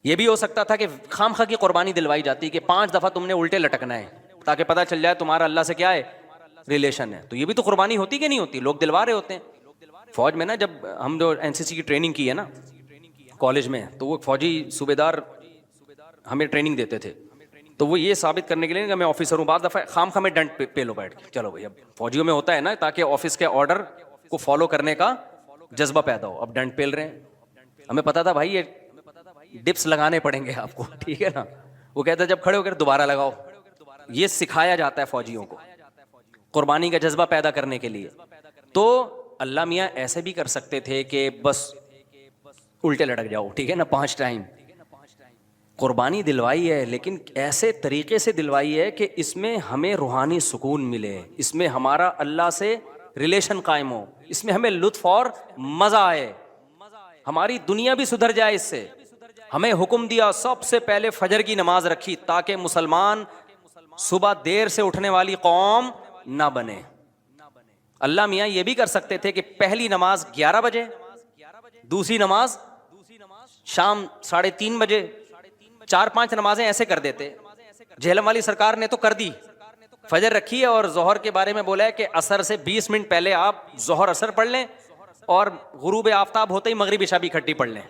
یہ بھی ہو سکتا تھا کہ خام خواہ کی قربانی دلوائی جاتی کہ 5 دفعہ تم نے الٹے لٹکنا ہے تاکہ پتہ چل جائے تمہارا اللہ سے کیا ہے ریلیشن ہے. تو یہ بھی تو قربانی ہوتی کہ نہیں ہوتی, لوگ دلوا رہے ہوتے ہیں. فوج میں نا جب ہم جو این سی سی کی ٹریننگ کی ہے نا کالج میں, تو وہ فوجی صوبیدار ہمیں ٹریننگ دیتے تھے, تو وہ یہ ثابت کرنے کے لیے کہ میں آفیسر ہوں, بعض دفعہ خام خواہ میں ڈنڈ پہ لو بیٹھ کے, چلو بھائی اب فوجیوں میں ہوتا ہے نا تاکہ آفس کے آرڈر کو فالو کرنے کا جذبہ پیدا ہو. اب ڈنڈ پیل رہے ہیں, ہمیں پتا تھا بھائی یہ ڈپس لگانے پڑیں گے آپ کو, ٹھیک ہے نا. وہ کہتا ہے جب کھڑے ہو کر دوبارہ لگاؤ. یہ سکھایا جاتا ہے فوجیوں کو قربانی کا جذبہ پیدا کرنے کے لیے. تو اللہ میاں ایسے بھی کر سکتے تھے کہ بس الٹے لٹک جاؤ, ٹھیک ہے نا, 5 ٹائم قربانی دلوائی ہے, لیکن ایسے طریقے سے دلوائی ہے کہ اس میں ہمیں روحانی سکون ملے, اس میں ہمارا اللہ سے ریلیشن قائم ہو, اس میں ہمیں لطف اور مزہ آئے, ہماری دنیا بھی سدھر جائے اس سے. ہمیں حکم دیا سب سے پہلے فجر کی نماز رکھی تاکہ مسلمان صبح دیر سے اٹھنے والی قوم نہ بنے. اللہ میاں یہ بھی کر سکتے تھے کہ پہلی نماز 11 بجے, دوسری نماز شام 3:30 بجے, 4-5 نمازیں ایسے کر دیتے. جہلم والی سرکار نے تو کر دی, فجر رکھی ہے اور ظہر کے بارے میں بولا ہے کہ عصر سے 20 منٹ پہلے آپ ظہر عصر پڑھ لیں اور غروب آفتاب ہوتے ہی مغرب عشاء بھی اکٹھی پڑھ لیں.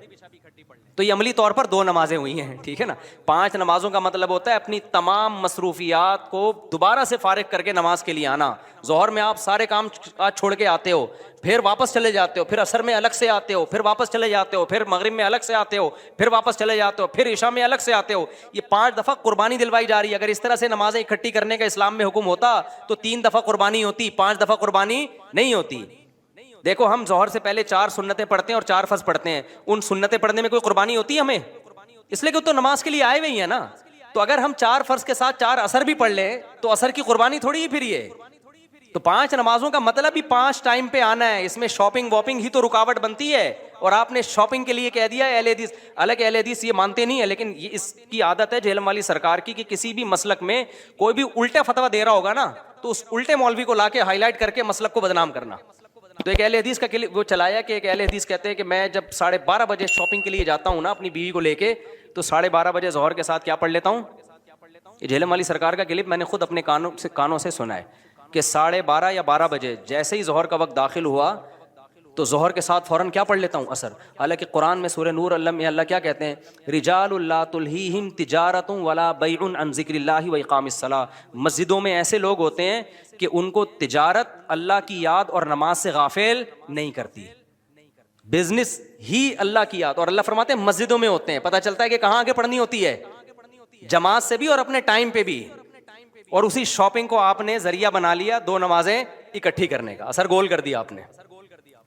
تو یہ عملی طور پر 2 نمازیں ہوئی ہیں, ٹھیک ہے نا. 5 نمازوں کا مطلب ہوتا ہے اپنی تمام مصروفیات کو دوبارہ سے فارغ کر کے نماز کے لیے آنا. ظہر میں آپ سارے کام چھوڑ کے آتے ہو, پھر واپس چلے جاتے ہو, پھر عصر میں الگ سے آتے ہو, پھر واپس چلے جاتے ہو, پھر مغرب میں الگ سے آتے ہو, پھر واپس چلے جاتے ہو, پھر عشاء میں الگ سے آتے ہو. یہ 5 دفعہ قربانی دلوائی جا رہی ہے. اگر اس طرح سے نمازیں اکٹھی کرنے کا اسلام میں حکم ہوتا تو 3 دفعہ قربانی ہوتی, 5 دفعہ قربانی نہیں ہوتی. دیکھو ہم ظہر سے پہلے 4 سنتیں پڑھتے ہیں اور 4 فرض پڑھتے ہیں, ان سنتیں پڑھنے میں کوئی قربانی ہوتی ہے ہمیں؟ اس لیے کہ تو نماز کے لیے آئے ہوئے ہیں نا. تو اگر ہم 4 فرض کے ساتھ 4 عصر بھی پڑھ لیں تو عصر کی قربانی تھوڑی ہی پھر یہ. تو 5 نمازوں کا مطلب ہی 5 ٹائم پہ آنا ہے. اس میں شاپنگ واپنگ ہی تو رکاوٹ بنتی ہے, اور آپ نے شاپنگ کے لیے کہہ دیا ہے. اہل حدیث الگ اہل حدیث یہ مانتے نہیں ہے, لیکن یہ اس کی عادت ہے جہلم والی سرکار کی کہ کسی بھی مسلک میں کوئی بھی الٹا فتویٰ دے رہا ہوگا نا تو اس الٹے مولوی کو لا کے ہائی لائٹ کر کے مسلک کو بدنام کرنا. تو ایک اہل حدیث کا وہ چلایا کہ ایک اہل حدیث کہتے ہیں کہ میں جب 12:30 بجے شاپنگ کے لیے جاتا ہوں نا اپنی بیوی کو لے کے, تو 12:30 بجے ظہر کے ساتھ کیا پڑھ لیتا ہوں. یہ جہلم والی سرکار کا کلپ میں نے خود اپنے کانوں سے سنا ہے کہ 12:30 یا 12 بجے جیسے ہی ظہر کا وقت داخل ہوا تو ظہر کے ساتھ فوراً کیا پڑھ لیتا ہوں عصر. حالانکہ قرآن میں سورہ نور اللہ کیا کہتے ہیں, رجال لا تلہیہم تجارت ولا بیع عن ذکر اللہ و اقام الصلاۃ. مسجدوں میں ایسے لوگ ہوتے ہیں کہ ان کو تجارت اللہ کی یاد اور نماز سے غافل نہیں کرتی, بزنس ہی اللہ کی یاد. اور اللہ فرماتے ہیں مسجدوں میں ہوتے ہیں. پتہ چلتا ہے کہ کہاں آگے پڑھنی ہوتی ہے, جماعت سے بھی اور اپنے ٹائم پہ بھی. اور اسی شاپنگ کو آپ نے ذریعہ بنا لیا 2 نمازیں اکٹھی کرنے کا, اثر گول کر دیا آپ نے.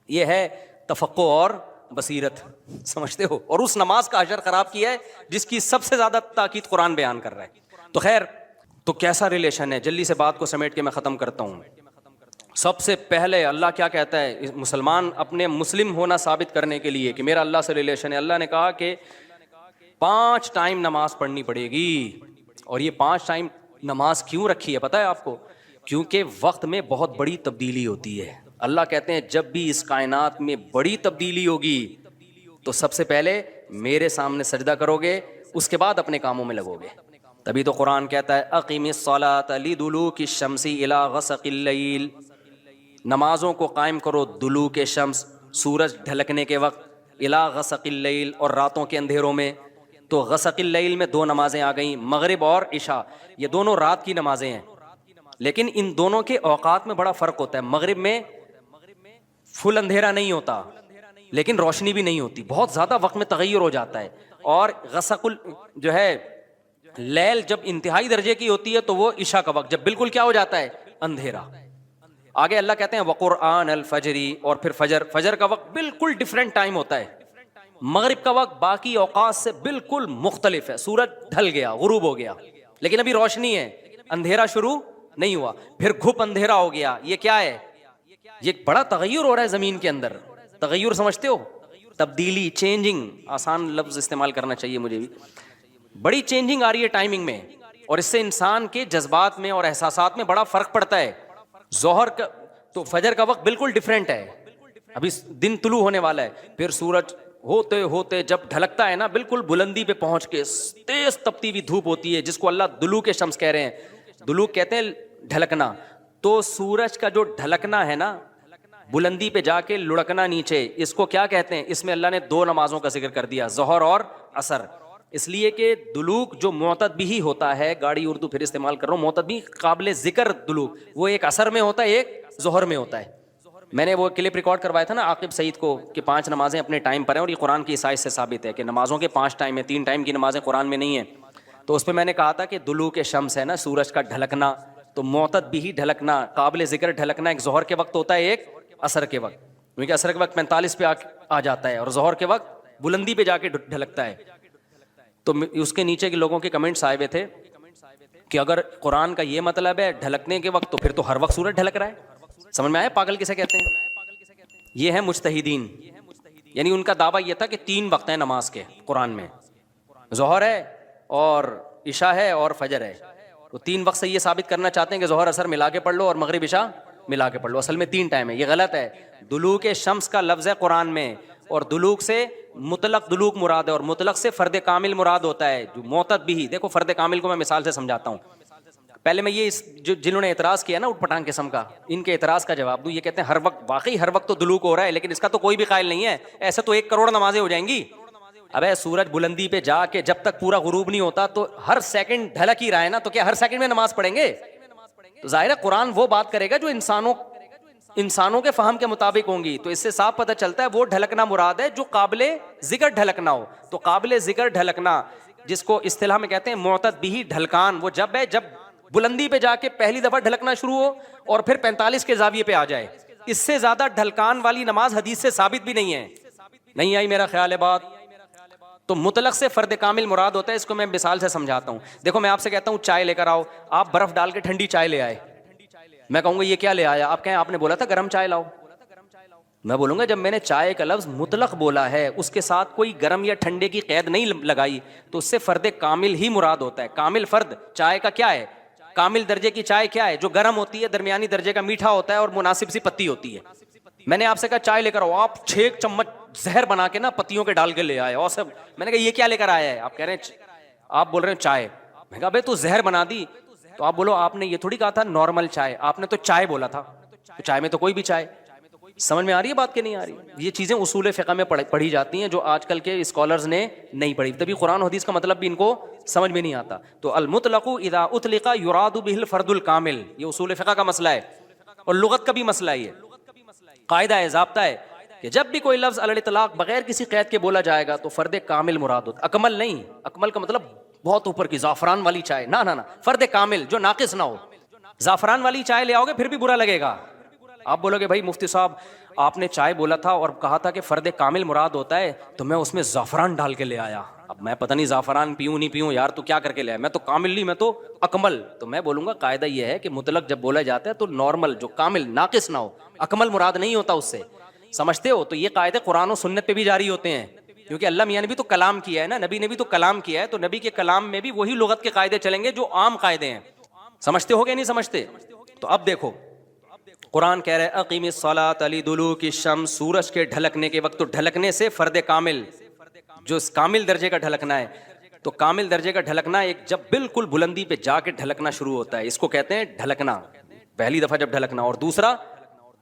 یہ ہے تفقہ اور بصیرت, سمجھتے ہو. اور اس نماز کا اجر خراب کیا ہے جس کی سب سے زیادہ تاکید قرآن بیان کر رہا ہے. تو خیر, تو کیسا ریلیشن ہے, جلدی سے بات کو سمیٹ کے میں ختم کرتا ہوں. سب سے پہلے اللہ کیا کہتا ہے, مسلمان اپنے مسلم ہونا ثابت کرنے کے لیے کہ میرا اللہ سے ریلیشن ہے, اللہ نے کہا کہ 5 ٹائم نماز پڑھنی پڑے گی. اور یہ 5 ٹائم نماز کیوں رکھی ہے پتہ ہے آپ کو؟ کیونکہ وقت میں بہت بڑی تبدیلی ہوتی ہے. اللہ کہتے ہیں جب بھی اس کائنات میں بڑی تبدیلی ہوگی تو سب سے پہلے میرے سامنے سجدہ کرو گے, اس کے بعد اپنے کاموں میں لگو گے. تبھی تو قرآن کہتا ہے اقیم الصلاۃ لدلوک الشمس الی غسق اللیل, نمازوں کو قائم کرو دلوک شمس, سورج ڈھلکنے کے وقت, الی غسق اللیل, اور راتوں کے اندھیروں میں. تو غسق اللیل میں 2 نمازیں آ گئیں, مغرب اور عشاء. یہ دونوں رات کی نمازیں ہیں, لیکن ان دونوں کے اوقات میں بڑا فرق ہوتا ہے. مغرب میں فل اندھیرا نہیں ہوتا لیکن روشنی بھی نہیں ہوتی, بہت زیادہ وقت میں تغیر ہو جاتا ہے. اور غسق جو ہے لیل جب انتہائی درجے کی ہوتی ہے تو وہ عشاء کا وقت, جب بالکل کیا ہو جاتا ہے اندھیرا. آگے اللہ کہتے ہیں وقرآن الفجر, اور پھر فجر کا وقت بالکل ڈیفرنٹ ٹائم ہوتا ہے. مغرب کا وقت باقی اوقات سے بالکل مختلف ہے. سورج ڈھل گیا, غروب ہو گیا, لیکن ابھی روشنی ہے, اندھیرا شروع نہیں ہوا. پھر گھپ اندھیرا ہو گیا. یہ کیا ہے؟ یہ بڑا تغیر ہو رہا ہے زمین کے اندر. تغیر سمجھتے ہو, تبدیلی, چینجنگ, آسان لفظ استعمال کرنا چاہیے مجھے بھی. بڑی چینجنگ آ رہی ہے ٹائمنگ میں, اور اس سے انسان کے جذبات میں اور احساسات میں بڑا فرق پڑتا ہے. ظہر کا تو فجر کا وقت بالکل ڈیفرنٹ ہے, ابھی دن طلوع ہونے والا ہے, پھر سورج ہوتے ہوتے جب ڈھلکتا ہے نا بالکل بلندی پہ پہنچ کے، تیز تپتی ہوئی دھوپ ہوتی ہے جس کو اللہ دلوک شمس کہہ رہے ہیں، دلوک کہتے ہیں ڈھلکنا، تو سورج کا جو ڈھلکنا ہے نا بلندی پہ جا کے لڑکنا نیچے، اس کو کیا کہتے ہیں؟ اس میں اللہ نے دو نمازوں کا ذکر کر دیا، ظہر اور عصر، اس لیے کہ دلوک جو معتد بھی ہوتا ہے، گاڑی اردو پھر استعمال کر رہا ہوں، معتد بھی قابل ذکر دلوک، وہ ایک عصر میں ہوتا ہے ایک ظہر میں ہوتا ہے۔ میں نے وہ کلپ ریکارڈ کروایا تھا نا عاقب سعید کو کہ 5 نمازیں اپنے ٹائم پر ہیں، اور یہ قرآن کی عیسائی سے ثابت ہے کہ نمازوں کے 5 ٹائم ہیں، 3 ٹائم کی نمازیں قرآن میں نہیں ہیں۔ تو اس پہ میں نے کہا تھا کہ دلوک شمس ہے نا سورج کا ڈھلکنا، تو معتد بھی ڈھلکنا، قابل ذکر ڈھلکنا ایک ظہر کے وقت ہوتا ہے ایک عصر کے وقت، کیونکہ عصر کے وقت 45 پہ آ جاتا ہے اور ظہر کے وقت بلندی پہ جا کے ڈھلکتا ہے۔ تو اس کے نیچے کے لوگوں کے کمنٹس آئے ہوئے تھے کہ اگر قرآن کا یہ مطلب ہے ڈھلکنے کے وقت تو پھر تو ہر وقت سورج ڈھلک رہا ہے۔ سمجھ میں آیا پاگل کسے کہتے ہیں؟ یہ ہے مجتہدین، یعنی ان کا دعویٰ یہ تھا کہ 3 وقت ہیں نماز کے قرآن میں، ظہر ہے اور عشاء ہے اور فجر ہے، تو 3 وقت سے یہ ثابت کرنا چاہتے ہیں کہ ظہر عصر ملا کے پڑھ لو اور مغرب عشاء ملا کے پڑھ لو، اصل میں 3 ٹائم ہے، یہ غلط ہے۔ دلوک شمس کا لفظ ہے قرآن میں، اور دلوک سے مطلق دلوک مراد ہے، اور مطلق سے فرد کامل مراد ہوتا ہے، جو معتد بھی۔ دیکھو فرد کامل کو میں مثال سے سمجھاتا ہوں، پہلے میں یہ جنہوں نے اعتراض کیا نا اٹھ پٹانگ قسم کا، ان کے اعتراض کا جواب دوں۔ یہ کہتے ہیں ہر وقت، واقعی ہر وقت تو دلوک ہو رہا ہے، لیکن اس کا تو کوئی بھی قائل نہیں ہے، ایسے تو 1 کروڑ نمازیں ہو جائیں گی۔ ابے سورج بلندی پہ جا کے جب تک پورا غروب نہیں ہوتا تو ہر سیکنڈ ڈھلک ہی رہا ہے نا، تو کیا ہر سیکنڈ میں نماز پڑھیں گے؟ تو ظاہر ہے قرآن وہ بات کرے گا جو انسانوں کے فہم کے مطابق ہوں گی، تو اس سے صاف پتہ چلتا ہے وہ ڈھلکنا مراد ہے جو قابل ذکر ڈھلکنا ہو۔ تو قابل ذکر ڈھلکنا جس کو اصطلاح میں کہتے ہیں معتد بھی ڈھلکان، وہ جب ہے جب بلندی پہ جا کے پہلی دفعہ ڈھلکنا شروع ہو اور پھر 45 کے زاویے پہ آ جائے۔ اس سے زیادہ ڈھلکان والی نماز حدیث سے ثابت بھی نہیں ہے۔ نہیں آئی میرا خیال ہے بات؟ تو مطلق سے فرد کامل مراد ہوتا ہے، اس کو میں مثال سے سمجھاتا ہوں۔ دیکھو میں آپ سے کہتا ہوں چائے لے کر آؤ، آپ برف ڈال کے ٹھنڈی چائے لے آئے، میں کہوں گا یہ کیا لے آیا؟ آپ کہیں آپ نے بولا تھا گرم چائے لاؤ۔ میں بولوں گا جب میں نے چائے کا لفظ مطلق بولا ہے، اس کے ساتھ کوئی گرم یا ٹھنڈے کی قید نہیں لگائی، تو اس سے فرد کامل ہی مراد ہوتا ہے۔ کامل فرد چائے کا کیا ہے؟ کامل درجے کی چائے کیا ہے؟ جو گرم ہوتی ہے، درمیانی درجے کا میٹھا ہوتا ہے اور مناسب سی پتی ہوتی ہے۔ میں نے آپ سے کہا چائے لے کر آؤ، آپ 6 چمچ زہر بنا کے نا پتیوں کے ڈال کے لے آئے، اور سب میں نے کہا یہ کیا لے کر آیا ہے؟ آپ کہہ رہے ہیں، آپ بول رہے ہیں چائے۔ میں کہا بھائی تو زہر بنا دی، تو آپ بولو آپ نے یہ تھوڑی کہا تھا نارمل چائے، آپ نے تو چائے بولا تھا، تو چائے میں تو کوئی بھی چائے۔ سمجھ میں آ رہی ہے بات کہ نہیں آ رہی؟ یہ چیزیں اصول فقہ میں پڑھی جاتی ہیں جو آج کل کے اسکالرز نے نہیں پڑھی، تبھی قرآن و حدیث کا مطلب بھی ان کو سمجھ میں نہیں آتا۔ تو المطلق اذا اطلق یراد به الفرد الکامل، یہ اصول فقہ کا مسئلہ ہے اور لغت کا بھی مسئلہ ہے، یہ قاعدہ ہے، ضابطہ ہے کہ جب بھی کوئی لفظ علی الاطلاق بغیر کسی قید کے بولا جائے گا تو فرد کامل مراد ہوتا ہے، اکمل نہیں۔ اکمل کا مطلب بہت اوپر کی زعفران والی چائے، نہ نہ نہ، فرد کامل جو ناقص نہ ہو۔ زعفران والی چائے لے آؤ گے پھر بھی برا لگے گا، آپ بولو گے بھائی مفتی صاحب آپ نے چائے بولا تھا اور کہا تھا کہ فرد کامل مراد ہوتا ہے، تو میں اس میں زعفران ڈال کے لے آیا، اب میں پتہ نہیں زعفران پیوں نہیں پیوں یار، تو کیا کر کے لے آیا؟ میں تو کامل نہیں، میں تو اکمل۔ تو میں بولوں گا قاعدہ یہ ہے کہ مطلق جب بولا جاتا ہے تو نارمل جو کامل ناقص نہ ہو، اکمل مراد نہیں ہوتا اس سے، سمجھتے ہو؟ تو یہ قاعدے قرآن و سنت پہ بھی جاری ہوتے ہیں، کیونکہ اللہ میاں نے بھی تو کلام کیا ہے نا، نبی نے بھی تو کلام کیا ہے، تو نبی کے کلام میں بھی وہی لغت کے قاعدے چلیں گے جو عام قاعدے ہیں۔ سمجھتے ہو کہ نہیں سمجھتے؟ تو اب دیکھو قرآن کہہ رہے اقیم الصلاۃ لدلوک الشمس، سورج کے ڈھلکنے کے وقت، تو ڈھلکنے سے فرد کامل جو کامل درجے کا ڈھلکنا ہے، تو کامل درجے کا ڈھلکنا ایک جب بالکل بلندی پہ جا کے ڈھلکنا شروع ہوتا ہے، اس کو کہتے ہیں ڈھلکنا، پہلی دفعہ جب ڈھلکنا، اور دوسرا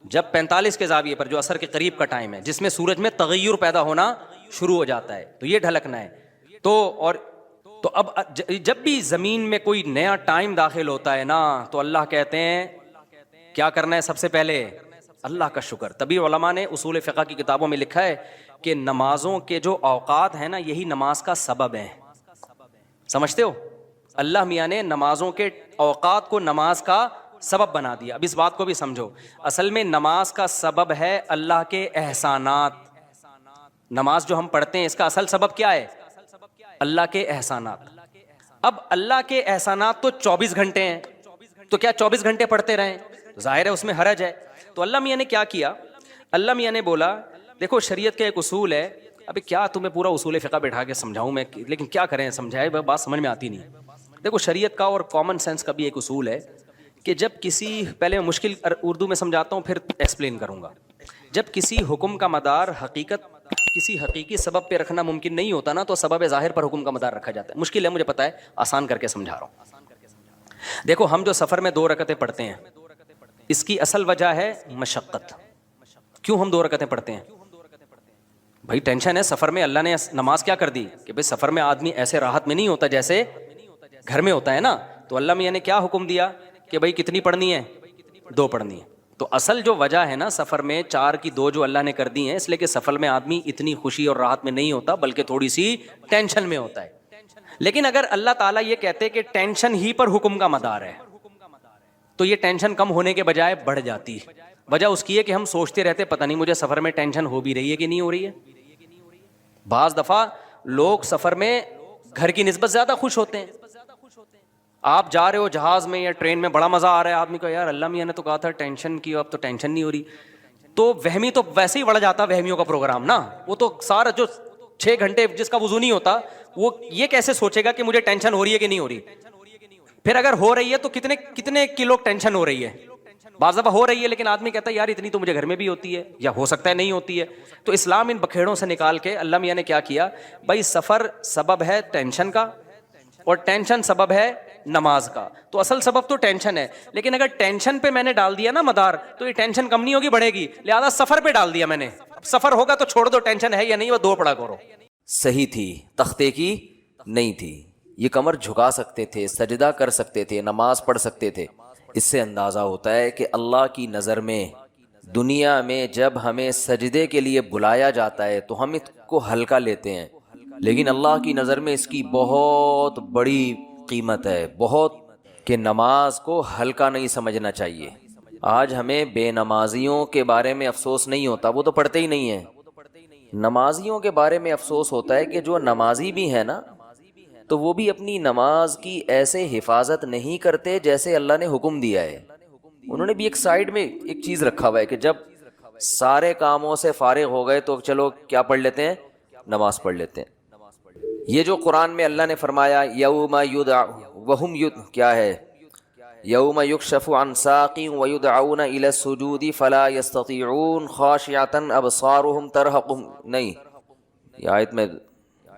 جب 45 کے زاویے پر جو عصر کے قریب کا ٹائم ہے جس میں سورج میں تغیر پیدا ہونا شروع ہو جاتا ہے، تو یہ ڈھلکنا ہے۔ تو اب جب بھی زمین میں کوئی نیا ٹائم داخل ہوتا ہے نا، تو اللہ کہتے ہیں کیا کرنا ہے؟ سب سے پہلے اللہ کا شکر۔ تبھی علماء نے اصول فقہ کی کتابوں میں لکھا ہے کہ نمازوں کے جو اوقات ہیں نا، یہی نماز کا سبب ہے۔ سمجھتے ہو؟ اللہ میاں نے نمازوں کے اوقات کو نماز کا سبب بنا دیا۔ اب اس بات کو بھی سمجھو، اصل میں نماز کا سبب ہے اللہ کے احسانات۔ نماز جو ہم پڑھتے ہیں اس کا اصل سبب کیا ہے؟ اللہ کے احسانات۔ اب اللہ کے احسانات تو 24 گھنٹے ہیں، تو کیا 24 گھنٹے پڑھتے رہیں؟ ظاہر ہے اس میں حرج ہے۔ تو اللہ میاں نے کیا کیا؟ اللہ میاں نے بولا دیکھو شریعت کا ایک اصول ہے، ابھی کیا تمہیں پورا اصول فقہ بیٹھا کے سمجھاؤں میں، لیکن کیا کریں، سمجھائے بات سمجھ میں آتی نہیں۔ دیکھو شریعت کا اور کامن سینس کا بھی ایک اصول ہے کہ جب کسی، پہلے میں مشکل اردو میں سمجھاتا ہوں پھر ایکسپلین کروں گا، جب کسی حکم کا مدار حقیقت کسی حقیقی سبب پہ رکھنا ممکن نہیں ہوتا نا، تو سبب ظاہر پر حکم کا مدار رکھا جاتا ہے. مشکل ہے مجھے پتا ہے، آسان کر کے سمجھا رہا ہوں. دیکھو ہم جو سفر میں 2 رکعتیں پڑھتے ہیں، اس کی اصل وجہ ہے مشقت. کیوں ہم 2 رکعتیں پڑھتے ہیں؟ بھائی ٹینشن ہے سفر میں. اللہ نے نماز کیا کر دی کہ بھائی سفر میں آدمی ایسے راحت میں نہیں ہوتا جیسے گھر میں ہوتا ہے نا. تو اللہ میاں نے کیا حکم دیا کہ بھائی کتنی پڑھنی ہے؟ 2 پڑھنی ہے. تو اصل جو وجہ ہے نا سفر میں 4 کی 2 جو اللہ نے کر دی ہیں، اس لیے کہ سفر میں آدمی اتنی خوشی اور راحت میں نہیں ہوتا بلکہ تھوڑی سی ٹینشن میں ہوتا ہے. لیکن اگر اللہ تعالیٰ یہ کہتے کہ ٹینشن ہی پر حکم کا مدار ہے، تو یہ ٹینشن کم ہونے کے بجائے بڑھ جاتی. وجہ اس کی ہے کہ ہم سوچتے رہتے پتہ نہیں مجھے سفر میں ٹینشن ہو بھی رہی ہے کہ نہیں ہو رہی ہے. بعض دفعہ لوگ سفر میں گھر کی نسبت زیادہ خوش ہوتے ہیں. آپ جا رہے ہو جہاز میں یا ٹرین میں، بڑا مزہ آ رہا ہے، آدمی کو یار اللہ میاں نے تو کہا تھا ٹینشن کی، اب تو ٹینشن نہیں ہو رہی. تو وہمی تو ویسے ہی بڑھ جاتا وہمیوں کا پروگرام نا. وہ تو سارا جو 6 گھنٹے جس کا وضو نہیں ہوتا، وہ یہ کیسے سوچے گا کہ مجھے ٹینشن ہو رہی ہے کہ نہیں ہو رہی. پھر اگر ہو رہی ہے تو کتنے کلو ٹینشن ہو رہی ہے. بعض دفعہ ہو رہی ہے لیکن آدمی کہتا ہے یار اتنی تو مجھے گھر میں بھی ہوتی ہے، یا ہو سکتا ہے نہیں ہوتی ہے. تو اسلام ان بکھیڑوں سے نکال کے اللہ میاں نے کیا کیا، بھائی سفر سبب ہے ٹینشن کا اور ٹینشن سبب ہے نماز کا. تو اصل سبب تو ٹینشن ہے، لیکن اگر ٹینشن پہ میں نے ڈال دیا نا مدار، تو یہ ٹینشن کم نہیں ہوگی، بڑھے گی. لہذا سفر پہ ڈال دیا میں نے. سفر ہوگا تو چھوڑ دو، ٹینشن ہے یا نہیں وہ 2 پڑھا کرو. صحیح تھی، تختے کی نہیں تھی. یہ کمر جھکا سکتے تھے، سجدہ کر سکتے تھے، نماز پڑھ سکتے تھے. اس سے اندازہ ہوتا ہے کہ اللہ کی نظر میں دنیا میں جب ہمیں سجدے کے لیے بلایا جاتا ہے تو ہم اس کو ہلکا لیتے ہیں، لیکن اللہ کی نظر میں اس کی بہت بڑی قیمت ہے، بہت، کہ نماز کو ہلکا نہیں سمجھنا چاہیے. آج ہمیں بے نمازیوں کے بارے میں افسوس نہیں ہوتا، وہ تو پڑھتے ہی نہیں ہیں. نمازیوں کے بارے میں افسوس ہوتا ہے کہ جو نمازی بھی ہے نا، تو وہ بھی اپنی نماز کی ایسے حفاظت نہیں کرتے جیسے اللہ نے حکم دیا ہے. انہوں نے بھی ایک سائیڈ میں ایک چیز رکھا ہوا ہے کہ جب سارے کاموں سے فارغ ہو گئے تو چلو کیا پڑھ لیتے ہیں، نماز پڑھ لیتے ہیں. یہ جو قرآن میں اللہ نے فرمایا یوم وہم کیا ہے، یوم یکشف عن ساق ویدعون الی السجود فلا یستطیعون خاشعۃ ابصارهم ترہقهم، نہیں یہ آیت میں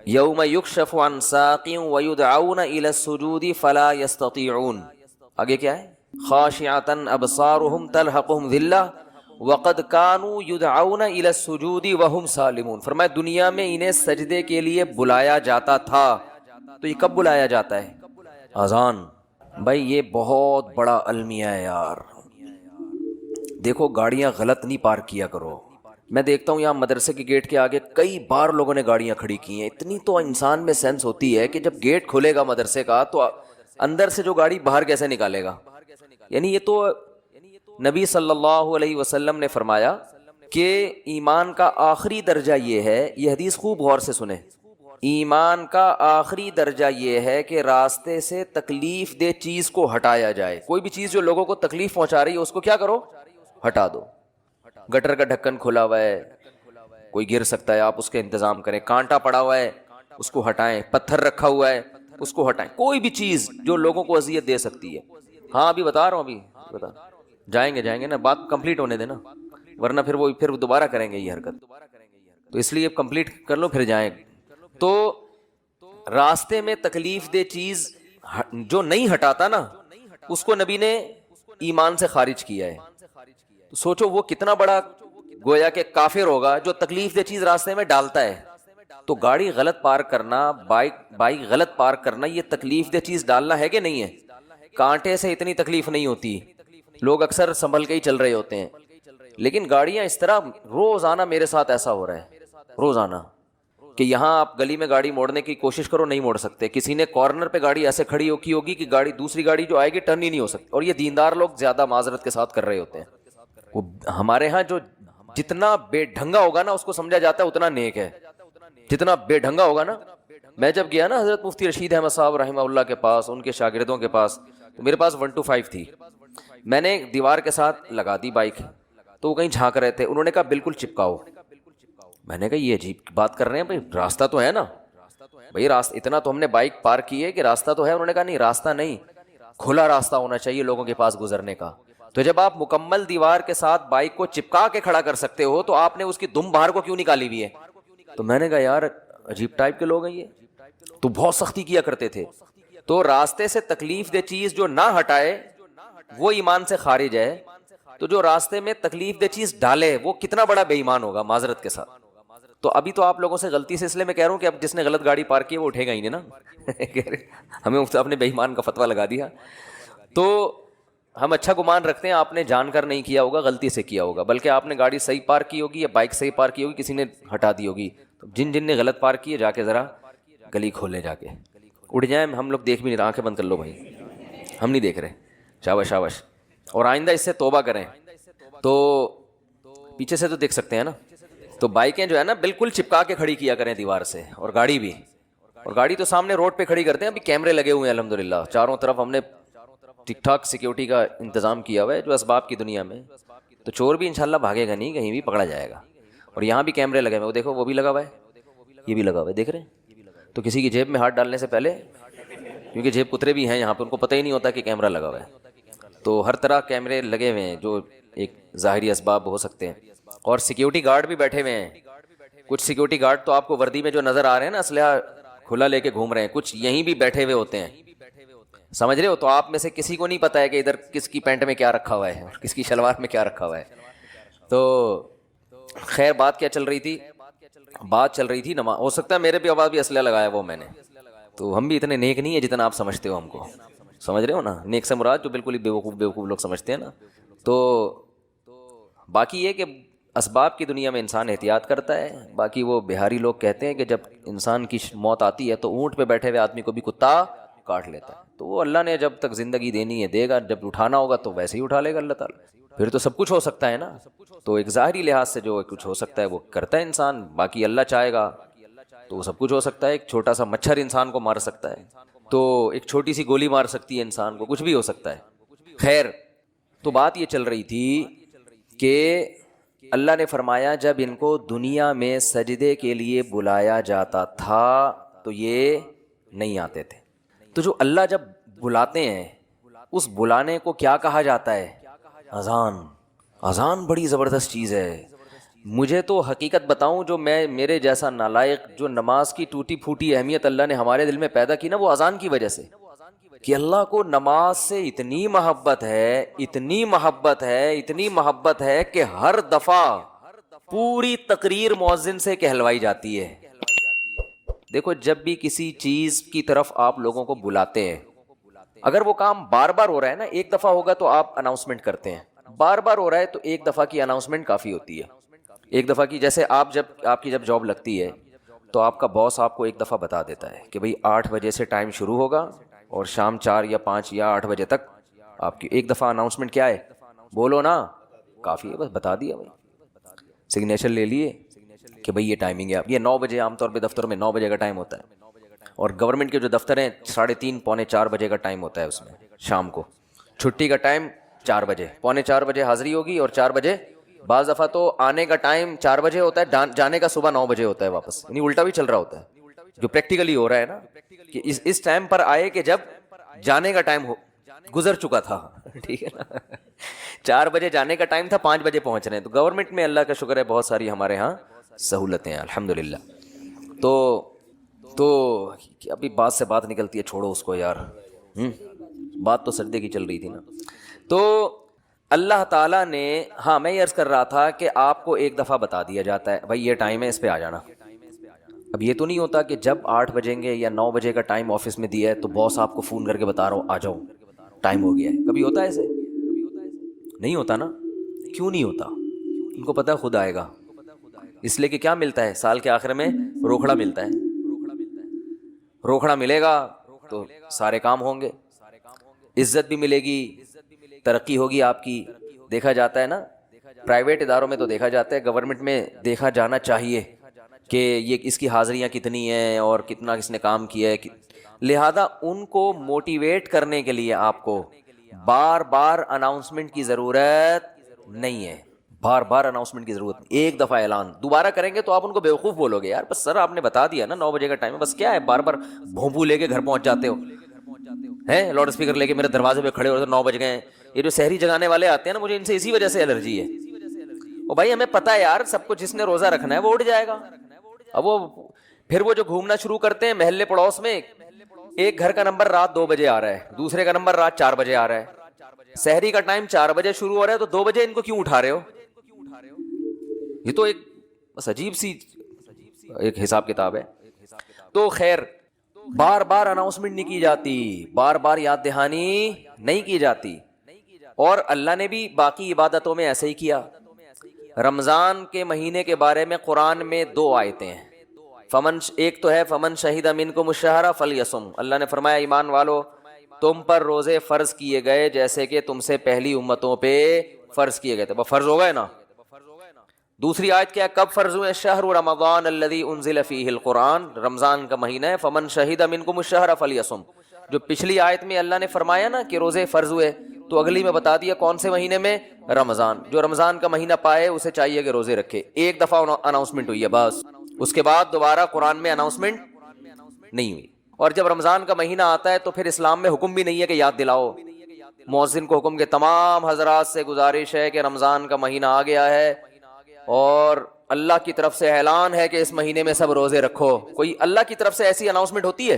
یوم یکشف عن ساق ویدعون الی السجود فلا یستطیعون، آگے کیا ہے، خاشعۃ ابصارهم ترہقهم ذلہ وقد كانوا يدعون الى السجود وهم سالمون. فرمایا دنیا میں انہیں سجدے کے لیے بلایا جاتا تھا. تو یہ کب بلایا جاتا ہے؟ اذان. بھائی یہ بہت بڑا المیہ ہے یار. دیکھو گاڑیاں غلط نہیں پارک کیا کرو. میں دیکھتا ہوں یہاں مدرسے کے گیٹ کے آگے کئی بار لوگوں نے گاڑیاں کھڑی کی ہیں. اتنی تو انسان میں سینس ہوتی ہے کہ جب گیٹ کھلے گا مدرسے کا تو اندر سے جو گاڑی باہر کیسے نکالے گا. یعنی یہ تو نبی صلی اللہ علیہ وسلم نے فرمایا کہ ایمان کا آخری درجہ یہ ہے، یہ حدیث خوب غور سے سنیں، ایمان کا آخری درجہ یہ ہے کہ راستے سے تکلیف دہ چیز کو ہٹایا جائے. کوئی بھی چیز جو لوگوں کو تکلیف پہنچا رہی ہے اس کو کیا کرو، ہٹا دو. گٹر کا ڈھکن کھلا ہوا ہے، کوئی گر سکتا ہے، آپ اس کے انتظام کریں. کانٹا پڑا ہوا ہے اس کو ہٹائیں. پتھر رکھا ہوا ہے اس کو ہٹائیں. کوئی بھی چیز جو لوگوں کو اذیت دے سکتی ہے. ہاں ابھی بتا رہا ہوں، ابھی بتا جائیں گے نا، بات کمپلیٹ ہونے دینا، ورنہ پھر دوبارہ کریں گے یہ حرکت. تو اس لیے کمپلیٹ کر لو پھر جائیں. تو راستے میں تکلیف دہ چیز جو نہیں ہٹاتا نا اس کو نبی نے ایمان سے خارج کیا ہے. تو سوچو وہ کتنا بڑا گویا کہ کافر ہوگا جو تکلیف دہ چیز راستے میں ڈالتا ہے. تو گاڑی غلط پارک کرنا، بائک غلط پارک کرنا، یہ تکلیف دہ چیز ڈالنا ہے کہ نہیں ہے. کانٹے سے اتنی تکلیف نہیں ہوتی، لوگ اکثر سنبھل کے ہی چل رہے ہوتے ہیں. لیکن گاڑیاں اس طرح، روزانہ میرے ساتھ ایسا ہو رہا ہے روزانہ کہ یہاں آپ گلی میں گاڑی موڑنے کی کوشش کرو نہیں موڑ سکتے. کسی نے کارنر پہ گاڑی ایسے کھڑی کی ہوگی کہ گاڑی دوسری گاڑی جو آئے گی ٹرن ہی نہیں ہو سکتی. اور یہ دیندار لوگ زیادہ معذرت کے ساتھ کر رہے ہوتے ہیں. وہ ہمارے ہاں جو جتنا بے ڈھنگا ہوگا نا اس کو سمجھا جاتا ہے اتنا نیک ہے. جتنا بے ڈھنگا ہوگا نا، میں جب گیا نا حضرت مفتی رشید احمد صاحب رحمہ اللہ کے پاس، ان کے شاگردوں کے پاس، تو میرے پاس 125 تھی. میں نے دیوار کے ساتھ لگا دی بائک، تو وہ کہیں جھانک رہے تھے. انہوں نے کہا بالکل چپکاؤ. میں نے کہا یہ عجیب بات کر رہے ہیں بھائی، راستہ تو ہے نا بھائی، راستہ اتنا تو ہم نے بائک پارک کی ہے کہ راستہ تو ہے. انہوں نے کہا نہیں راستہ نہیں، کھلا راستہ ہونا چاہیے لوگوں کے پاس گزرنے کا. تو جب آپ مکمل دیوار کے ساتھ بائک کو چپکا کے کھڑا کر سکتے ہو تو آپ نے اس کی دم باہر کو کیوں نکالی ہوئی ہے. تو میں نے کہا یار عجیب ٹائپ کے لوگ ہیں یہ, تو بہت سختی کیا کرتے تھے. تو راستے سے تکلیف دہ چیز جو نہ ہٹائے وہ ایمان سے خارج ہے, تو جو راستے میں تکلیف دہ چیز ڈالے وہ کتنا بڑا بے ایمان ہوگا معذرت کے ساتھ. تو ابھی تو آپ لوگوں سے غلطی سے اس لیے میں کہہ رہا ہوں کہ اب جس نے غلط گاڑی پارک کی وہ اٹھے گا ہی نہیں نا. ہمیں اپنے بے ایمان کا فتویٰ لگا دیا. تو ہم اچھا گمان رکھتے ہیں آپ نے جان کر نہیں کیا ہوگا, غلطی سے کیا ہوگا, بلکہ آپ نے گاڑی صحیح پارک کی ہوگی یا بائک صحیح پارک کی ہوگی, کسی نے ہٹا دی ہوگی. تو جن نے غلط پارک کی ہے جا کے ذرا گلی کھولے, جا کے اڑ جائیں. ہم لوگ دیکھ بھی نہیں رہے, آنکھیں بند کر لو بھائی, ہم نہیں دیکھ رہے. شاباش شاباش. اور آئندہ اس سے توبہ کریں. تو پیچھے سے تو دیکھ سکتے ہیں نا, تو بائکیں جو ہے نا بالکل چپکا کے کھڑی کیا کریں دیوار سے, اور گاڑی بھی. اور گاڑی تو سامنے روڈ پہ کھڑی کرتے ہیں, ابھی کیمرے لگے ہوئے ہیں الحمدللہ چاروں طرف, ہم نے ٹھیک ٹھاک سیکیورٹی کا انتظام کیا ہوا ہے جو اسباب کی دنیا میں. تو چور بھی انشاءاللہ بھاگے گا نہیں, کہیں بھی پکڑا جائے گا. اور یہاں بھی کیمرے لگے ہوئے, وہ دیکھو وہ بھی لگا ہوا ہے, یہ بھی لگا ہوا ہے, دیکھ رہے ہیں. تو کسی کی جیب میں ہاتھ ڈالنے سے پہلے, کیونکہ جیب کترے بھی ہیں یہاں پہ, ان کو پتہ ہی نہیں ہوتا کہ کیمرہ لگا ہوا ہے. تو ہر طرح کیمرے لگے ہوئے ہیں جو ایک ظاہری اسباب ہو سکتے ہیں. اور سیکیورٹی گارڈ بھی بیٹھے ہوئے ہیں. کچھ سیکیورٹی گارڈ تو آپ کو وردی میں جو نظر آ رہے ہیں نا, اسلحہ کھلا لے کے گھوم رہے ہیں, کچھ یہیں بھی بیٹھے ہوئے ہوتے ہیں, سمجھ رہے ہو. تو آپ میں سے کسی کو نہیں پتا ہے کہ ادھر کس کی پینٹ میں کیا رکھا ہوا ہے اور کس کی شلوار میں کیا رکھا ہوا ہے. تو خیر بات کیا چل رہی تھی, بات چل رہی تھی نماز. ہو سکتا ہے میرے بھی آواز بھی اسلحہ لگایا وہ میں نے, تو ہم بھی اتنے نیک نہیں ہیں جتنا آپ سمجھتے ہو ہم کو, سمجھ رہے ہو نا. نیک سے مراد جو بالکل ہی بیوقوف لوگ سمجھتے ہیں نا. تو باقی یہ کہ اسباب کی دنیا میں انسان احتیاط کرتا ہے. باقی وہ بہاری لوگ کہتے ہیں کہ جب انسان کی موت آتی ہے تو اونٹ پہ بیٹھے ہوئے آدمی کو بھی کتا کاٹ لیتا ہے. تو وہ اللہ نے جب تک زندگی دینی ہے دے گا, جب اٹھانا ہوگا تو ویسے ہی اٹھا لے گا اللہ تعالیٰ. پھر تو سب کچھ ہو سکتا ہے نا. تو ایک ظاہری لحاظ سے جو کچھ ہو سکتا ہے وہ کرتا ہے انسان, باقی اللہ چاہے گا تو وہ سب کچھ ہو سکتا ہے. ایک چھوٹا سا مچھر انسان کو مار سکتا ہے, تو ایک چھوٹی سی گولی مار سکتی ہے انسان کو, کچھ بھی ہو سکتا ہے. خیر, تو بات یہ چل رہی تھی کہ اللہ نے فرمایا جب ان کو دنیا میں سجدے کے لیے بلایا جاتا تھا تو یہ نہیں آتے تھے. تو جو اللہ جب بلاتے ہیں اس بلانے کو کیا کہا جاتا ہے؟ اذان. اذان بڑی زبردست چیز ہے. مجھے تو حقیقت بتاؤں, جو میرے جیسا نالائق جو نماز کی ٹوٹی پھوٹی اہمیت اللہ نے ہمارے دل میں پیدا کی نا, وہ اذان کی وجہ سے. کہ اللہ کو نماز سے اتنی محبت ہے, اتنی محبت ہے, اتنی محبت ہے کہ ہر دفعہ پوری تقریر مؤذن سے کہلوائی جاتی ہے. دیکھو جب بھی کسی چیز کی طرف آپ لوگوں کو بلاتے ہیں, اگر وہ کام بار بار ہو رہا ہے نا, ایک دفعہ ہوگا تو آپ اناؤنسمنٹ کرتے ہیں, بار بار ہو رہا ہے تو ایک دفعہ کی اناؤنسمنٹ کافی ہوتی ہے. ایک دفعہ کی, جیسے آپ کی جب جاب لگتی ہے تو آپ کا باس آپ کو ایک دفعہ بتا دیتا ہے کہ بھئی 8 بجے سے ٹائم شروع ہوگا اور شام 4 یا 5 یا 8 بجے تک آپ کی ایک دفعہ اناؤنسمنٹ کیا ہے, بولو نا, کافی ہے, بس بتا دیا بھائی, سگنیچر لے لیے کہ بھئی یہ ٹائمنگ ہے. یہ 9 بجے عام طور پہ دفتر میں 9 بجے کا ٹائم ہوتا ہے, اور گورنمنٹ کے جو دفتر ہیں 3:30 پونے 4 بجے کا ٹائم ہوتا ہے اس میں شام کو. چھٹی کا ٹائم 4 بجے, پونے 4 بجے حاضری ہوگی, اور 4 بجے بعض دفعہ تو آنے کا ٹائم 4 بجے ہوتا ہے, جانے کا صبح 9 بجے ہوتا ہے واپس. یعنی الٹا بھی چل رہا ہوتا ہے, جو پریکٹیکلی ہو رہا ہے نا, کہ اس ٹائم پر آئے کہ جب جانے کا ٹائم گزر چکا تھا. ٹھیک ہے نا, 4 بجے جانے کا ٹائم تھا, 5 بجے پہنچ رہے ہیں. تو گورنمنٹ میں اللہ کا شکر ہے بہت ساری ہمارے ہاں سہولتیں ہیں الحمدللہ. تو ابھی بات سے بات نکلتی ہے, چھوڑو اس کو یار. بات تو سجدے کی چل رہی تھی نا. تو اللہ تعالیٰ نے, ہاں میں یہ عرض کر رہا تھا کہ آپ کو ایک دفعہ بتا دیا جاتا ہے بھائی یہ ٹائم ہے, اس پہ آ جانا. اب یہ تو نہیں ہوتا کہ جب 8 بجیں گے یا 9 بجے کا ٹائم آفس میں دیا ہے تو باس آپ کو فون کر کے بتا رہا ہوں آ جاؤ ٹائم ہو گیا ہے. کبھی ہوتا ہے ایسے؟ نہیں ہوتا نا. کیوں نہیں ہوتا؟ ان کو پتہ ہے خود آئے گا. اس لیے کہ کیا ملتا ہے سال کے آخر میں؟ روکھڑا ملتا ہے. روکھڑا ملے گا تو سارے کام ہوں گے, عزت بھی ملے گی, ترقی ہوگی آپ کی. دیکھا جاتا ہے نا, پرائیویٹ اداروں میں تو دیکھا جاتا ہے, گورنمنٹ میں دیکھا جانا چاہیے کہ یہ اس کی حاضریاں کتنی ہیں اور کتنا کس نے کام کیا ہے. لہذا ان کو موٹیویٹ کرنے کے لیے آپ کو بار بار اناؤنسمنٹ کی ضرورت نہیں ہے. بار بار اناؤنسمنٹ کی ضرورت, ایک دفعہ اعلان. دوبارہ کریں گے تو آپ ان کو بیوقوف بولو گے, یار بس سر آپ نے بتا دیا نا 9 بجے کا ٹائم ہے, بس کیا ہے بار بار بھونپو لے کے گھر پہنچ جاتے ہو ہیں, لاؤڈ اسپیکر لے کے میرے دروازے پہ کھڑے ہوتے 9 بج گئے ہیں. یہ جو شہری جگانے والے آتے ہیں نا, مجھے ان سے اسی وجہ سے الرجی ہے. او بھائی ہمیں پتہ ہے یار سب کو, جس نے روزہ رکھنا ہے وہ اٹھ جائے گا, اب وہ پھر وہ جو گھومنا شروع کرتے ہیں محلے پڑوس میں، ایک گھر کا نمبر رات 2 بجے آ رہا ہے، دوسرے کا نمبر رات 4 بجے آ رہا ہے، سحری کا ٹائم 4 بجے شروع ہو رہا ہے تو 2 بجے ان کو کیوں اٹھا رہے ہو؟ یہ تو ایک بس عجیب سی ایک حساب کتاب ہے. تو خیر بار بار اناؤنسمنٹ نہیں کی جاتی، بار بار یاد دہانی نہیں کی جاتی. اور اللہ نے بھی باقی عبادتوں میں ایسے ہی کیا. رمضان کے مہینے کے بارے میں قرآن میں 2 آیتیں ہیں. ایک تو ہے فمن شہید منکم الشہر فلیصم. اللہ نے فرمایا ایمان والو تم پر روزے فرض کیے گئے جیسے کہ تم سے پہلی امتوں پہ فرض کیے گئے تھے. وہ فرض ہو گئے نا. دوسری آیت کیا ہے؟ کب فرض ہوئے؟ شہر رمضان الذی انزل فیہ القرآن. رمضان کا مہینہ ہے. فمن شہید منکم الشہر فلیصم. جو پچھلی آیت میں اللہ نے فرمایا نا کہ روزے فرض ہوئے، تو اگلی میں بتا دیا کون سے مہینے میں؟ رمضان. جو رمضان کا مہینہ پائے اسے چاہیے کہ روزے رکھے. ایک دفعہ اناؤنسمنٹ ہوئی ہے بس، اس کے بعد دوبارہ قرآن میں اناؤنسمنٹ نہیں ہوئی. اور جب رمضان کا مہینہ آتا ہے تو پھر اسلام میں حکم بھی نہیں ہے کہ یاد دلاؤ. مؤذن کو حکم کہ تمام حضرات سے گزارش ہے کہ رمضان کا مہینہ آ گیا ہے اور اللہ کی طرف سے اعلان ہے کہ اس مہینے میں سب روزے رکھو. کوئی اللہ کی طرف سے ایسی اناؤنسمنٹ ہوتی ہے؟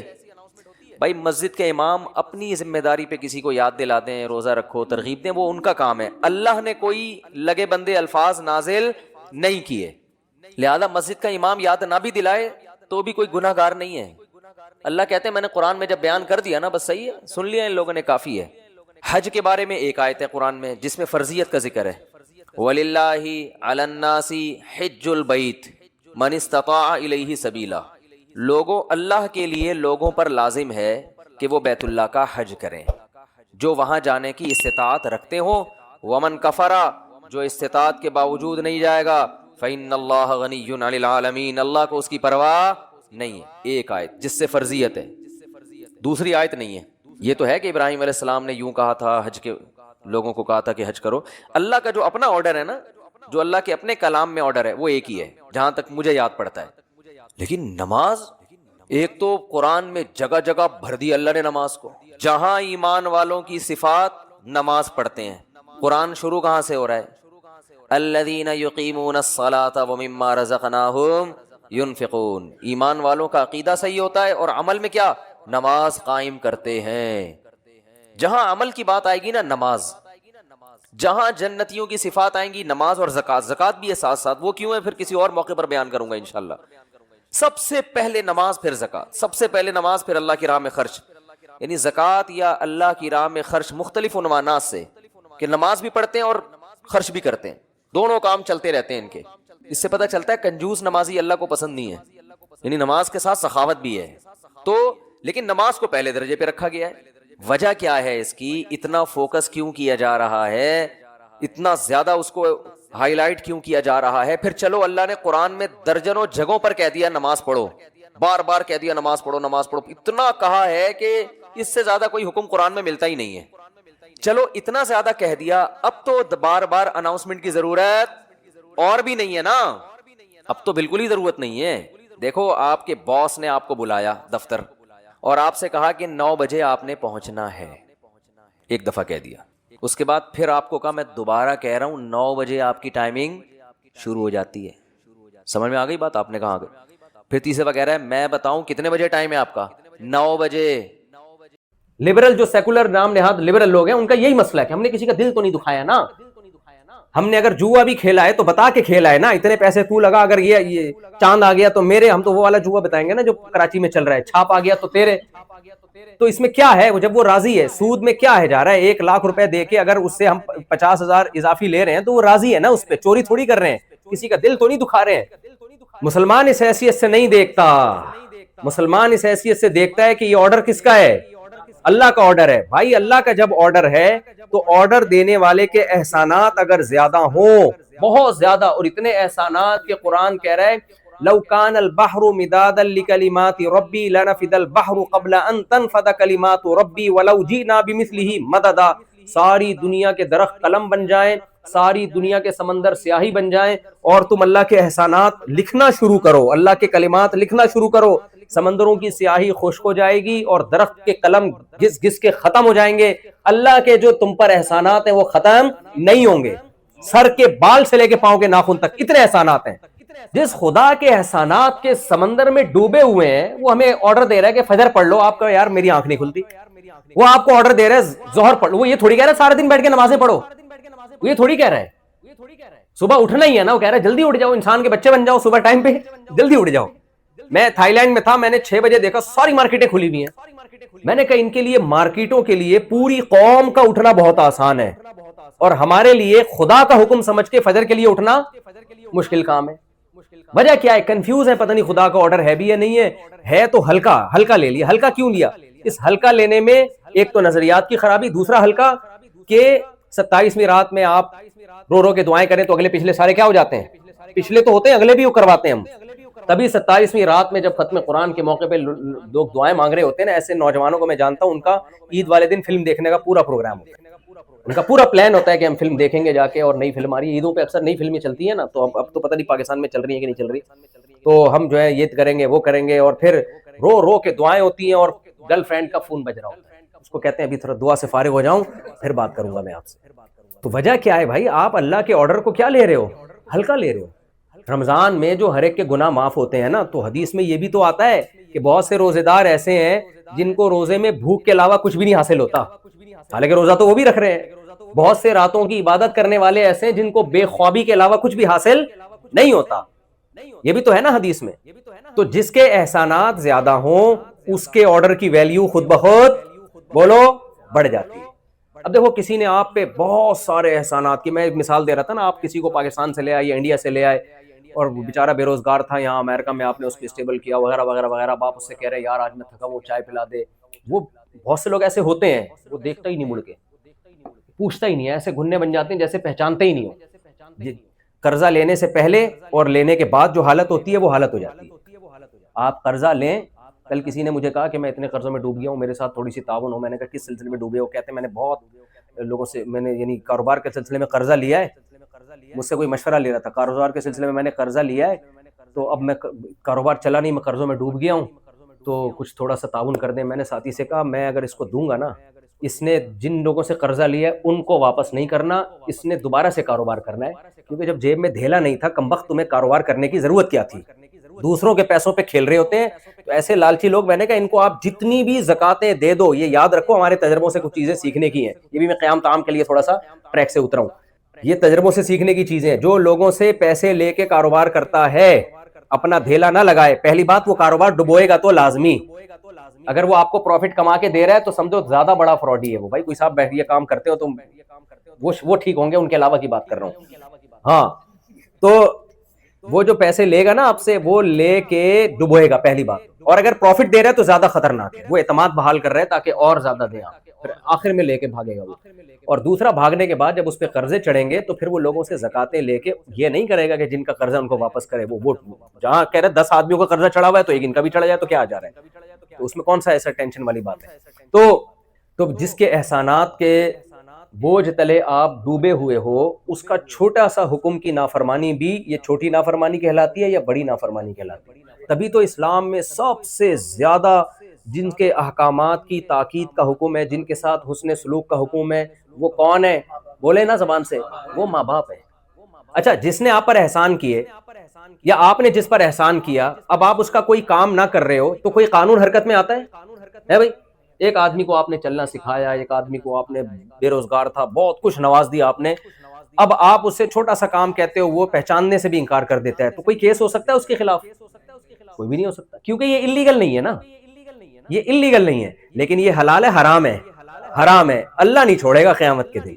بھائی مسجد کے امام اپنی ذمہ داری پہ کسی کو یاد دلا دیں، روزہ رکھو، ترغیب دیں، وہ ان کا کام ہے. اللہ نے کوئی لگے بندے الفاظ نازل نہیں کیے، لہذا مسجد کا امام یاد نہ بھی دلائے تو بھی کوئی گناہ گار نہیں ہے. اللہ کہتے ہیں میں نے قرآن میں جب بیان کر دیا نا بس صحیح ہے، سن لیا ان لوگوں نے، کافی ہے. حج کے بارے میں ایک آیت ہے قرآن میں جس میں فرضیت کا ذکر ہے. وَلِلَّهِ عَلَى النَّاسِ حِجُّ الْبَيْتِ مَنِ اسْتَطَاعَ إِلَيْهِ سَبِيلًا. لوگوں اللہ کے لیے لوگوں پر لازم ہے کہ وہ بیت اللہ کا حج کریں جو وہاں جانے کی استطاعت رکھتے ہوں. وَمَنْ كَفَرَ، جو استطاعت کے باوجود نہیں جائے گا، فَإِنَّ اللَّهَ غَنِيٌّ عَنِ الْعَالَمِينَ، اللہ کو اس کی پرواہ نہیں ہے. ایک آیت جس سے فرضیت ہے، دوسری آیت نہیں ہے. یہ تو ہے کہ ابراہیم علیہ السلام نے یوں کہا تھا، حج کے لوگوں کو کہا تھا کہ حج کرو. اللہ کا جو اپنا آرڈر ہے نا، جو اللہ کے اپنے کلام میں آرڈر ہے وہ ایک ہی ہے جہاں تک مجھے یاد پڑتا ہے. لیکن نماز، ایک تو قرآن میں جگہ جگہ بھر دی اللہ نے نماز کو. جہاں ایمان والوں کی صفات نماز پڑھتے ہیں. قرآن شروع کہاں سے ہو رہا ہے؟ الذین یقیمون الصلاۃ ومما رزقناہم ينفقون. ایمان والوں کا عقیدہ صحیح ہوتا ہے اور عمل میں کیا؟ نماز قائم کرتے ہیں. جہاں عمل کی بات آئے گی نا نماز، جہاں جنتیوں کی صفات آئیں گی نماز اور زکوٰۃ. زکوٰۃ بھی ہے ساتھ ساتھ، وہ کیوں ہے پھر کسی اور موقع پر بیان کروں گا انشاءاللہ. سب سے پہلے نماز پھر زکوٰۃ، سب سے پہلے نماز پھر اللہ کی راہ میں خرچ. یعنی زکوٰۃ یا اللہ کی راہ میں خرچ مختلف عنوانات سے، کہ نماز بھی پڑھتے ہیں اور خرچ بھی کرتے ہیں، دونوں کام چلتے رہتے ہیں ان کے. اس سے پتہ چلتا ہے کنجوس نمازی اللہ کو پسند نہیں ہے. یعنی نماز کے ساتھ سخاوت بھی ہے. تو لیکن نماز کو پہلے درجے پہ رکھا گیا ہے. وجہ کیا ہے اس کی؟ اتنا فوکس کیوں کیا جا رہا ہے، اتنا زیادہ اس کو ہائی لائٹ کیوں کیا جا رہا ہے؟ پھر چلو اللہ نے قرآن میں درجنوں جگہوں پر کہہ دیا نماز پڑھو، بار بار کہہ دیا نماز پڑھو نماز پڑھو. اتنا کہا ہے کہ اس سے زیادہ کوئی حکم قرآن میں ملتا ہی نہیں ہے. چلو اتنا زیادہ کہہ دیا، اب تو بار بار اناؤنسمنٹ کی ضرورت اور بھی نہیں ہے نا. اب تو بالکل ہی ضرورت نہیں ہے. دیکھو آپ کے باس نے آپ کو بلایا دفتر اور آپ سے کہا کہ 9 بجے آپ نے پہنچنا ہے، ایک دفعہ کہہ دیا. اس کے بعد پھر آپ کو کہا میں دوبارہ کہہ رہا ہوں 9 بجے آپ کی ٹائمنگ شروع ہو جاتی ہے. سمجھ میں آ گئی بات؟ آپ نے کہا. پھر تیسرے دفعہ کہہ رہا ہے میں بتاؤں کتنے بجے ٹائم ہے آپ کا؟ 9 بجے. لبرل جو سیکولر نام نہاد لبرل لوگ ہیں ان کا یہی مسئلہ ہے کہ ہم نے کسی کا دل تو نہیں دکھایا نا. ہم نے اگر جوا بھی کھیلا ہے تو بتا کے کھیلا ہے نا، اتنے پیسے تو لگا، اگر یہ چاند آ گیا تو میرے، ہم تو وہ والا جوا بتائیں گے نا جو کراچی میں چل رہا ہے، چھاپ آ گیا تو تیرے. تو اس میں کیا ہے؟ جب وہ راضی ہے، سود میں کیا ہے جا رہا ہے؟ 1 لاکھ روپے دے کے اگر اس سے ہم 50,000 اضافی لے رہے ہیں تو وہ راضی ہے نا اس پہ، چوری تھوڑی کر رہے ہیں، کسی کا دل تو نہیں دکھا رہے ہیں. مسلمان اس حیثیت سے نہیں دیکھتا. مسلمان اس حیثیت سے دیکھتا ہے کہ یہ آرڈر کس کا ہے؟ اللہ کا آرڈر ہے. بھائی اللہ کا جب آرڈر ہے تو آرڈر دینے والے کے احسانات اگر زیادہ ہوں، بہت زیادہ، اور اتنے احسانات کہ قرآن کہہ رہا ہے لو کان البحر مدادا لکلمات ربی لنفد البحر قبل ان تنفد کلمات ربی ولو جئنا بمثلہ مددا. ساری دنیا کے درخت قلم بن جائیں، ساری دنیا کے سمندر سیاہی بن جائیں، اور تم اللہ کے احسانات لکھنا شروع کرو، اللہ کے کلمات لکھنا شروع کرو، سمندروں کی سیاہی خشک ہو جائے گی اور درخت کے قلم گھس گھس کے ختم ہو جائیں گے. اللہ کے جو تم پر احسانات ہیں وہ ختم نہیں ہوں گے. سر کے بال سے لے کے پاؤں کے ناخن تک اتنے احسانات ہیں. جس خدا کے احسانات کے سمندر میں ڈوبے ہوئے ہیں وہ ہمیں آرڈر دے رہا ہے کہ فجر پڑھ لو. آپ کا یار میری آنکھ نہیں کھلتی. وہ آپ کو آرڈر دے رہا ہے ظہر پڑھ لو. وہ یہ تھوڑی کہہ رہا ہے سارے دن بیٹھ کے نمازیں پڑھو. وہ یہ تھوڑی کہہ رہا ہے صبح اٹھنا ہی ہے نا. وہ کہہ رہا ہے جلدی اٹھ جاؤ, انسان کے بچے بن جاؤ, صبح ٹائم پہ جلدی اٹھ جاؤ. میں تھائی لینڈ میں تھا, میں نے 6 بجے دیکھا ساری مارکیٹیں کھلی ہوئی ہیں. میں نے کہا ان کے لیے مارکیٹوں کے لیے پوری قوم کا اٹھنا بہت آسان ہے, اور ہمارے لیے خدا کا حکم سمجھ کے فجر کے لیے اٹھنا مشکل کام ہے. وجہ کیا ہے؟ کنفیوز ہے, پتہ نہیں خدا کا آرڈر ہے بھی یا نہیں ہے تو ہلکا لے لیا. ہلکا کیوں لیا؟ اس ہلکا لینے میں ایک تو نظریات کی خرابی, دوسرا ہلکا کہ 27ویں رات میں آپ رو رو کے دعائیں کریں تو اگلے پچھلے سارے کیا ہو جاتے ہیں, پچھلے تو ہوتے ہیں, اگلے بھی وہ کرواتے ہیں ہم. تبھی 27ویں رات میں جب ختم قرآن کے موقع پہ لوگ دعائیں مانگ رہے ہوتے ہیں نا, ایسے نوجوانوں کو میں جانتا ہوں, ان کا عید والے دن فلم دیکھنے کا پورا پروگرام ہوتا ہے. ان کا پورا پلان ہوتا ہے کہ ہم فلم دیکھیں گے جا کے, اور نئی فلم آ رہی ہے عیدوں پہ, اکثر نئی فلمیں چلتی ہیں نا, تو اب تو پتہ نہیں پاکستان میں چل رہی ہیں کہ نہیں چل رہی, تو ہم جو ہے یہ کریں گے وہ کریں گے, اور پھر رو رو کے دعائیں ہوتی ہیں, اور گرل فرینڈ کا فون بج رہا ہوتا ہے, اس کو کہتے ہیں ابھی تھوڑا دعا سے فارغ ہو جاؤں پھر بات کروں گا میں آپ سے. تو وجہ کیا ہے بھائی؟ آپ اللہ کے آرڈر کو کیا لے رہے ہو؟ ہلکا لے رہے ہو. رمضان میں جو ہر ایک کے گناہ معاف ہوتے ہیں نا, تو حدیث میں یہ بھی تو آتا ہے کہ بہت سے روزے دار ایسے ہیں جن کو روزے میں بھوک کے علاوہ کچھ بھی نہیں حاصل ہوتا, حالانکہ روزہ تو وہ بھی رکھ رہے ہیں. بہت سے راتوں کی عبادت کرنے والے ایسے ہیں جن کو بے خوابی کے علاوہ کچھ بھی حاصل نہیں ہوتا. یہ بھی تو ہے نا حدیث میں. تو جس کے احسانات زیادہ ہوں اس کے آرڈر کی ویلیو خود بخود بولو بڑھ جاتی ہے. اب دیکھو کسی نے آپ پہ بہت سارے احسانات کی, میں ایک مثال دے رہا تھا نا, آپ کسی کو پاکستان سے لے آئے یا انڈیا سے لے آئے, اور وہ بیچارہ بے روزگار تھا یہاں امریکہ میں, آپ نے اس کو اسٹیبل کیا وغیرہ وغیرہ وغیرہ. اب آپ اس سے کہہ رہے ہیں یار آج میں تھکا ہوں چائے پلا دے. وہ بہت سے لوگ ایسے ہوتے ہیں, وہ دیکھتا ہی نہیں مڑ کے, پوچھتا ہی نہیں ہے, ایسے گھننے بن جاتے ہیں جیسے پہچانتے ہی نہیں ہو. قرضہ لینے سے پہلے اور لینے کے بعد جو حالت ہوتی ہے وہ حالت ہو جاتی ہے. آپ قرضہ لیں, کل کسی نے مجھے کہا کہ میں اتنے قرضوں میں ڈوب گیا ہوں, میرے ساتھ تھوڑی سی تعاون ہو. میں نے کہا کس سلسلے میں ڈوبے ہو؟ کہتے ہیں میں نے بہت لوگوں سے, میں نے یعنی کاروبار کے سلسلے میں قرضہ لیا ہے, مجھ سے کوئی مشورہ لے رہا تھا کاروبار کے سلسلے میں نے قرضہ لیا ہے, تو اب میں کاروبار چلا نہیں, میں قرضوں میں ڈوب گیا ہوں, تو کچھ تھوڑا سا تعاون کر دیں. میں نے ساتھی سے کہا میں اگر اس کو دوں گا نا, اس نے جن لوگوں سے قرضہ لیا ہے ان کو واپس نہیں کرنا, اس نے دوبارہ سے کاروبار کرنا ہے, کیونکہ جب جیب میں دھیلا نہیں تھا کمبخت تمہیں کاروبار کرنے کی ضرورت کیا تھی؟ دوسروں کے پیسوں پہ کھیل رہے ہوتے ہیں. تو ایسے لالچی لوگ, میں نے کہا ان کو آپ جتنی بھی زکاتیں دے دو, یہ یاد رکھو ہمارے تجربوں سے کچھ چیزیں سیکھنے کی ہیں. یہ بھی میں قیام طعام کے لیے تھوڑا سا ٹریک سے اترا ہوں, یہ تجربوں سے سیکھنے کی چیزیں ہیں. جو لوگوں سے پیسے لے کے کاروبار کرتا ہے اپنا دھیلا نہ لگائے. پہلی بات, وہ کاروبار ڈبوئے گا تو لازمی. اگر وہ آپ کو پروفٹ کما کے دے رہا ہے تو سمجھو زیادہ بڑا فراڈی ہے وہ. بھائی کوئی صاحب بیٹھ یہ کام کرتے ہو تم, وہ ٹھیک ہوں گے, ان کے علاوہ کی بات کر رہا ہوں. ہاں, تو وہ جو پیسے لے گا نا آپ سے, وہ لے کے ڈبوئے گا پہلی بات. اور اگر پروفٹ دے رہا ہے تو زیادہ خطرناک ہے, وہ اعتماد بحال کر رہے ہیں تاکہ اور زیادہ دیں, پھر آخر میں لے کے بھاگے گا وہ. اور دوسرا, بھاگنے کے بعد جب اس پہ قرضے چڑھیں گے تو پھر وہ لوگوں سے زکاتیں لے کے یہ نہیں کرے گا کہ جن کا قرضہ ان کو واپس کرے. وہ جہاں کہہ رہے 10 آدمیوں کا قرضہ چڑھا ہوا ہے تو ایک ان کا بھی چڑھ جائے تو کیا آ جا رہا ہے, تو اس میں کون سا ایسا ٹینشن والی بات ہے. تو جس کے احسانات کے بوجھ تلے آپ ڈوبے ہوئے ہو, اس کا چھوٹا سا حکم کی نافرمانی بھی یہ چھوٹی نافرمانی کہلاتی ہے یا بڑی نافرمانی کہلاتی ہے؟ تبھی تو اسلام میں سب سے زیادہ جن کے احکامات کی تاکید کا حکم ہے, جن کے ساتھ حسن سلوک کا حکم ہے, وہ کون ہے؟ بولے نا زبان سے, وہ ماں باپ ہے. اچھا, جس نے آپ پر احسان کیے یا آپ نے جس پر احسان کیا, اب آپ اس کا کوئی کام نہ کر رہے ہو تو کوئی قانون حرکت میں آتا ہے بھائی؟ ایک آدمی کو آپ نے چلنا سکھایا, ایک آدمی کو آپ نے بے روزگار تھا, بہت کچھ نواز دیا آپ نے, اب آپ اس سے چھوٹا سا کام کہتے ہو, وہ پہچاننے سے بھی انکار کر دیتا ہے, تو کوئی کیس ہو سکتا ہے اس کے خلاف؟ کوئی بھی نہیں ہو سکتا, کیونکہ یہ انلیگل نہیں ہے نا, یہ انلیگل نہیں ہے. لیکن یہ حلال ہے, حرام ہے, حرام ہے, اللہ نہیں چھوڑے گا قیامت کے دن.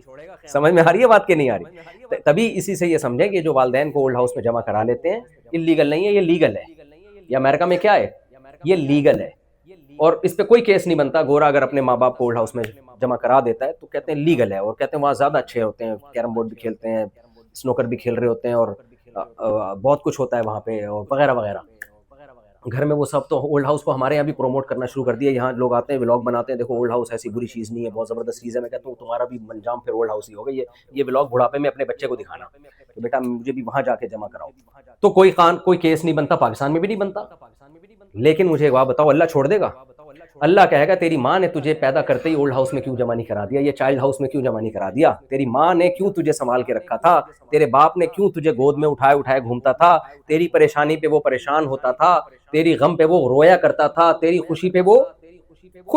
سمجھ میں آ رہی ہے بات کہ نہیں آ رہی؟ تبھی اسی سے یہ سمجھیں کہ جو والدین کو اولڈ ہاؤس میں جمع کرا لیتے ہیں, انلیگل نہیں ہے, یہ لیگل ہے. یہ امریکہ میں کیا ہے؟ یہ لیگل ہے, اور اس پہ کوئی کیس نہیں بنتا. گورا اگر اپنے ماں باپ کو اولڈ ہاؤس میں جمع کرا دیتا ہے تو کہتے ہیں لیگل ہے, اور کہتے ہیں وہاں زیادہ اچھے ہوتے ہیں, کیرم بورڈ بھی کھیلتے ہیں, سنوکر بھی کھیل رہے ہوتے ہیں, اور بہت کچھ ہوتا ہے وہاں پہ, اور وغیرہ وغیرہ. گھر میں وہ سب تو اولڈ ہاؤس کو ہمارے یہاں بھی پروموٹ کرنا شروع کر دیا. یہاں لوگ آتے ہیں, ولاگ بناتے ہیں, دیکھو اولڈ ہاؤس ایسی بری چیز نہیں ہے, بہت زبردست چیز ہے. میں کہتا ہوں تمہارا بھی انجام پھر اولڈ ہاؤس ہی ہوگا. یہ ولاگ بڑھاپے میں اپنے بچے کو دکھانا کہ بیٹا مجھے بھی وہاں جا کے جمع کراؤ. تو کوئی کیس نہیں بنتا, پاکستان میں بھی نہیں بنتا. لیکن مجھے ایک بات بتاؤ, اللہ چھوڑ دے گا؟ اللہ کہے گا تیری ماں نے تجھے پیدا کرتے ہی اولڈ ہاؤس میں کیوں جمع نہیں کرا دیا, یہ چائلڈ ہاؤس میں کیوں جمع نہیں کرا دیا, تیری ماں نے کیوں تجھے سنبھال کے رکھا تھا, تیرے باپ نے کیوں تجھے گود میں اٹھائے اٹھائے گھومتا تھا, تیری پریشانی پہ وہ پریشان ہوتا تھا, تیری غم پہ وہ رویا کرتا تھا, تیری خوشی پہ وہ خوش